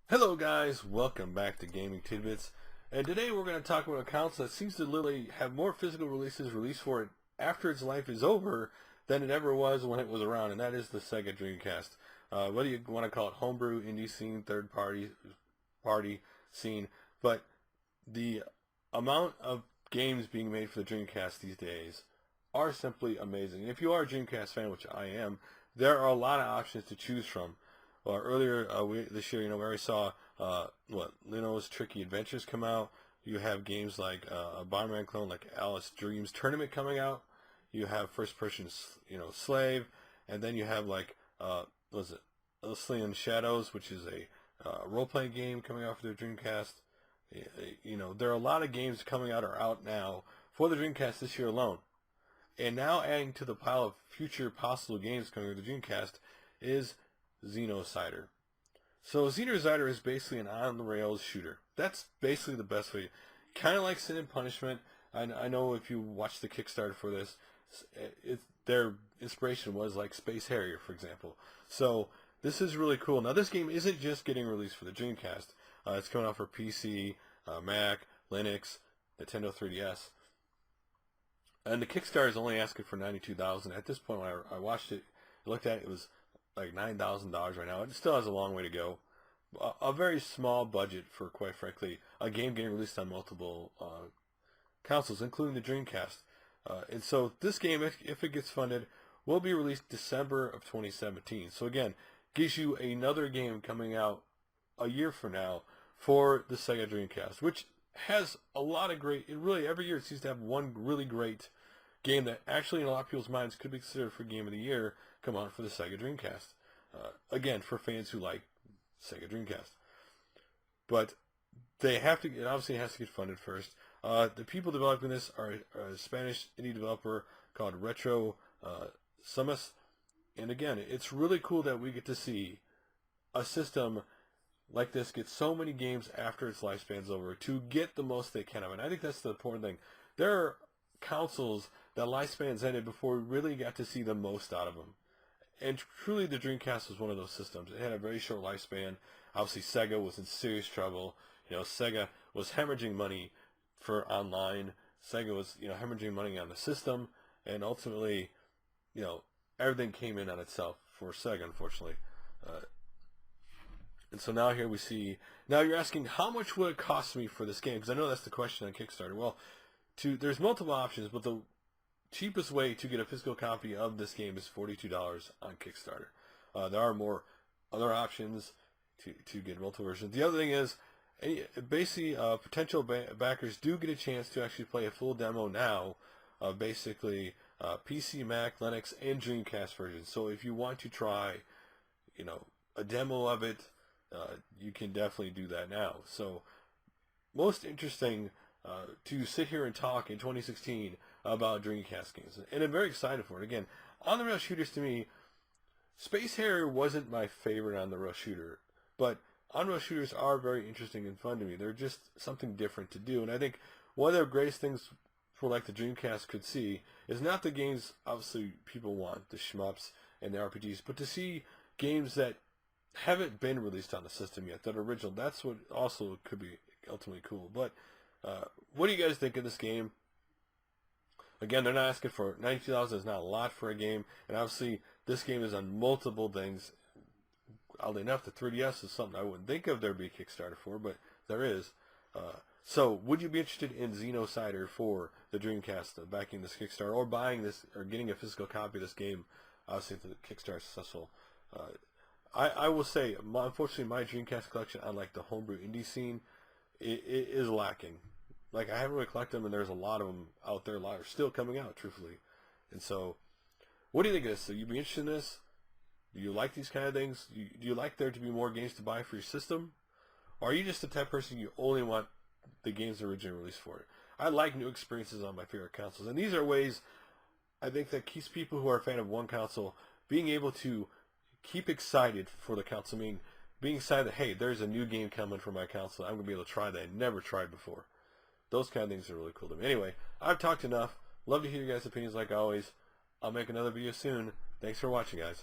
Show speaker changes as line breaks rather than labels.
Hello guys, welcome back to Gaming Tidbits, and today we're going to talk about a console that seems to literally have more physical releases released for it after its life is over than it ever was when it was around, and that is the Sega Dreamcast. Whether you want to call it homebrew, indie scene, third party scene, but the amount of games being made for the Dreamcast these days are simply amazing. And if you are a Dreamcast fan, which I am, there are a lot of options to choose from. Earlier this year, we already saw Lino's Tricky Adventures come out. You have games like a Bomberman clone like Alice Dreams Tournament coming out. You have first person, Slave, and then you have Sling Shadows, which is a role playing game coming out for the Dreamcast. There are a lot of games coming out or out now for the Dreamcast this year alone. And now adding to the pile of future possible games coming with the Dreamcast is Xenocider. So Xenocider is basically an on-the-rails shooter. That's basically the best way. Kind of like Sin and Punishment. I know if you watch the Kickstarter for this, their inspiration was like Space Harrier, for example. So this is really cool. Now this game isn't just getting released for the Dreamcast. It's coming out for PC, Mac, Linux, Nintendo 3DS. And the Kickstarter is only asking for $92,000. At this point, when I watched it, I looked at it, it was like $9,000 right now. It still has a long way to go. A very small budget for, quite frankly, a game getting released on multiple consoles, including the Dreamcast. And so this game, if it gets funded, will be released December of 2017. So again, gives you another game coming out a year from now for the Sega Dreamcast, which has a lot of great, every year it seems to have one really great game that actually in a lot of people's minds could be considered for Game of the Year come out for the Sega Dreamcast. Again, for fans who like Sega Dreamcast. But they have to, it obviously has to get funded first. The people developing this are a Spanish indie developer called Retro Sumus. And again, it's really cool that we get to see a system like this get so many games after its lifespan's over to get the most they can of it. And I think that's the important thing. There are consoles that lifespans ended before we really got to see the most out of them. And truly the Dreamcast was one of those systems. It had a very short lifespan. Obviously Sega was in serious trouble. Sega was hemorrhaging money for online. Sega was, hemorrhaging money on the system. And ultimately, everything came in on itself for Sega, unfortunately. And so now here we see, now you're asking, how much would it cost me for this game? Because I know that's the question on Kickstarter. Well, there's multiple options, but the cheapest way to get a physical copy of this game is $42 on Kickstarter. There are more other options to get multiple versions. The other thing is, basically, potential backers do get a chance to actually play a full demo now of basically PC, Mac, Linux, and Dreamcast versions. So if you want to try, a demo of it, you can definitely do that now. So most interesting to sit here and talk in 2016 about Dreamcast games. And I'm very excited for it. Again, on-the-rail shooters to me, Space Harrier wasn't my favorite on-the-rail shooter, but on-rail shooters are very interesting and fun to me. They're just something different to do. And I think one of the greatest things for like the Dreamcast could see is not the games obviously people want, the shmups and the RPGs, but to see games that haven't been released on the system yet, that are original. That's what also could be ultimately cool. But what do you guys think of this game? Again, they're not asking for $92,000. Is not a lot for a game, and obviously this game is on multiple things. Oddly enough, the 3DS is something I wouldn't think of there'd be a Kickstarter for, but there is. So, would you be interested in Xenocider for the Dreamcast, backing this Kickstarter, or buying this, or getting a physical copy of this game? Obviously, if the Kickstarter is successful. I will say, unfortunately, my Dreamcast collection on like the homebrew indie scene, it is lacking. Like, I haven't really collected them, and there's a lot of them out there. A lot are still coming out, truthfully. And so, what do you think of this? So, you'd be interested in this? Do you like these kind of things? Do you like there to be more games to buy for your system? Or are you just the type of person you only want the games originally released for it? I like new experiences on my favorite consoles. And these are ways, I think, that keeps people who are a fan of one console being able to keep excited for the console. I mean, being excited that, hey, there's a new game coming for my console. I'm going to be able to try that I never tried before. Those kind of things are really cool to me. Anyway, I've talked enough. Love to hear your guys' opinions like always. I'll make another video soon. Thanks for watching, guys.